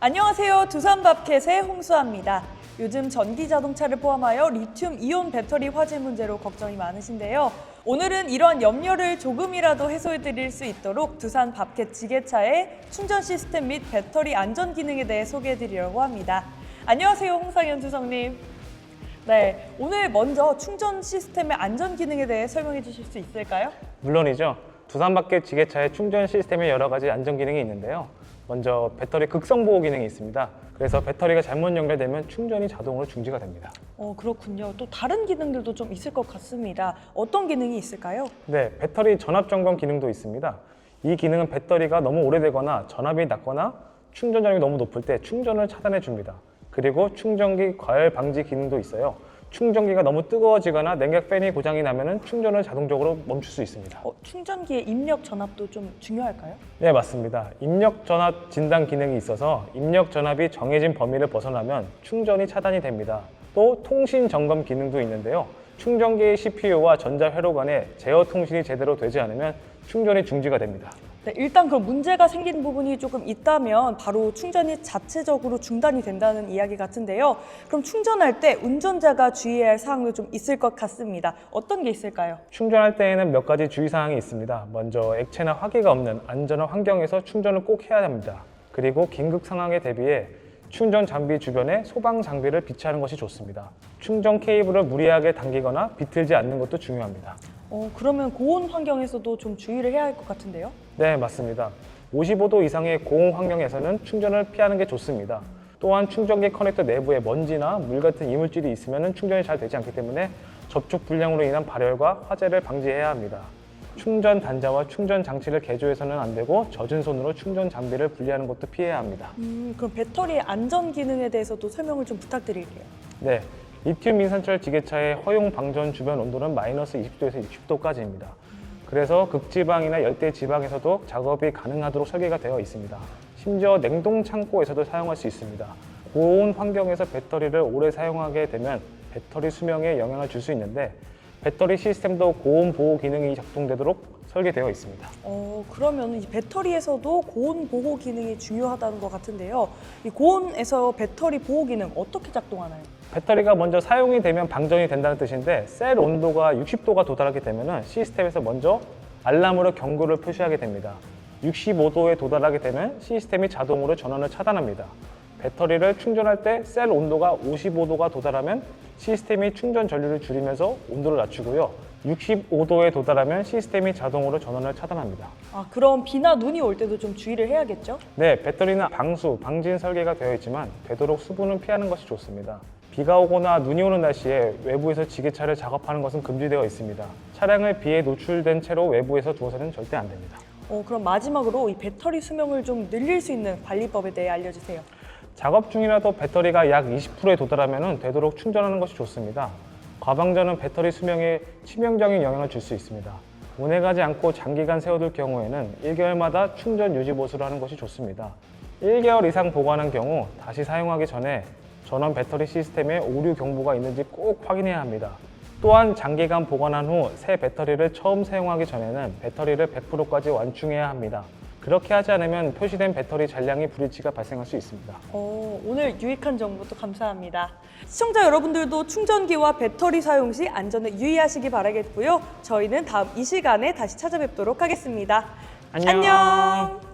안녕하세요. 두산밥켓의 홍수아입니다. 요즘 전기 자동차를 포함하여 리튬 이온 배터리 화재 문제로 걱정이 많으신데요. 오늘은 이런 염려를 조금이라도 해소해 드릴 수 있도록 두산 밥켓 지게차의 충전 시스템 및 배터리 안전 기능에 대해 소개해 드리려고 합니다. 안녕하세요. 홍상현 주성님. 네, 오늘 먼저 충전 시스템의 안전 기능에 대해 설명해 주실 수 있을까요? 물론이죠. 두산 밥켓 지게차의 충전 시스템에 여러 가지 안전 기능이 있는데요. 먼저 배터리 극성 보호 기능이 있습니다. 그래서 배터리가 잘못 연결되면 충전이 자동으로 중지가 됩니다. 그렇군요. 또 다른 기능들도 좀 있을 것 같습니다. 어떤 기능이 있을까요? 네, 배터리 전압 점검 기능도 있습니다. 이 기능은 배터리가 너무 오래되거나 전압이 낮거나 충전 전압이 너무 높을 때 충전을 차단해 줍니다. 그리고 충전기 과열 방지 기능도 있어요. 충전기가 너무 뜨거워지거나 냉각 팬이 고장이 나면 충전을 자동적으로 멈출 수 있습니다. 충전기의 입력 전압도 좀 중요할까요? 네, 맞습니다. 입력 전압 진단 기능이 있어서 입력 전압이 정해진 범위를 벗어나면 충전이 차단이 됩니다. 또 통신 점검 기능도 있는데요. 충전기의 CPU와 전자회로 간에 제어 통신이 제대로 되지 않으면 충전이 중지가 됩니다. 네, 일단 그럼 문제가 생긴 부분이 조금 있다면 바로 충전이 자체적으로 중단이 된다는 이야기 같은데요. 그럼 충전할 때 운전자가 주의해야 할 사항도 좀 있을 것 같습니다. 어떤 게 있을까요? 충전할 때에는 몇 가지 주의사항이 있습니다. 먼저 액체나 화기가 없는 안전한 환경에서 충전을 꼭 해야 합니다. 그리고 긴급 상황에 대비해 충전 장비 주변에 소방 장비를 비치하는 것이 좋습니다. 충전 케이블을 무리하게 당기거나 비틀지 않는 것도 중요합니다. 그러면 고온 환경에서도 좀 주의를 해야 할 것 같은데요? 네, 맞습니다. 55도 이상의 고온 환경에서는 충전을 피하는 게 좋습니다. 또한 충전기 커넥터 내부에 먼지나 물 같은 이물질이 있으면 충전이 잘 되지 않기 때문에 접촉 불량으로 인한 발열과 화재를 방지해야 합니다. 충전 단자와 충전 장치를 개조해서는 안 되고 젖은 손으로 충전 장비를 분리하는 것도 피해야 합니다. 그럼 배터리의 안전 기능에 대해서도 설명을 좀 부탁드릴게요. 네, 리튬 인산철 지게차의 허용 방전 주변 온도는 마이너스 20도에서 60도까지입니다. 그래서 극지방이나 열대 지방에서도 작업이 가능하도록 설계가 되어 있습니다. 심지어 냉동 창고에서도 사용할 수 있습니다. 고온 환경에서 배터리를 오래 사용하게 되면 배터리 수명에 영향을 줄 수 있는데 배터리 시스템도 고온 보호 기능이 작동되도록 설계되어 있습니다. 그러면 이 배터리에서도 고온 보호 기능이 중요하다는 것 같은데요. 이 고온에서 배터리 보호 기능 어떻게 작동하나요? 배터리가 먼저 사용이 되면 방전이 된다는 뜻인데 셀 온도가 60도가 도달하게 되면 시스템에서 먼저 알람으로 경고를 표시하게 됩니다. 65도에 도달하게 되면 시스템이 자동으로 전원을 차단합니다. 배터리를 충전할 때 셀 온도가 55도가 도달하면 시스템이 충전 전류를 줄이면서 온도를 낮추고요. 65도에 도달하면 시스템이 자동으로 전원을 차단합니다. 그럼 비나 눈이 올 때도 좀 주의를 해야겠죠? 네, 배터리는 방수, 방진 설계가 되어 있지만 되도록 수분은 피하는 것이 좋습니다. 비가 오거나 눈이 오는 날씨에 외부에서 지게차를 작업하는 것은 금지되어 있습니다. 차량을 비에 노출된 채로 외부에서 두어서는 절대 안 됩니다. 그럼 마지막으로 이 배터리 수명을 좀 늘릴 수 있는 관리법에 대해 알려주세요. 작업 중이라도 배터리가 약 20%에 도달하면 되도록 충전하는 것이 좋습니다. 과방전은 배터리 수명에 치명적인 영향을 줄 수 있습니다. 운행하지 않고 장기간 세워둘 경우에는 1개월마다 충전 유지 보수를 하는 것이 좋습니다. 1개월 이상 보관한 경우 다시 사용하기 전에 전원 배터리 시스템에 오류 경보가 있는지 꼭 확인해야 합니다. 또한 장기간 보관한 후 새 배터리를 처음 사용하기 전에는 배터리를 100%까지 완충해야 합니다. 그렇게 하지 않으면 표시된 배터리 잔량이 불일치가 발생할 수 있습니다. 오늘 유익한 정보도 감사합니다. 시청자 여러분들도 충전기와 배터리 사용 시 안전에 유의하시기 바라겠고요. 저희는 다음 이 시간에 다시 찾아뵙도록 하겠습니다. 안녕.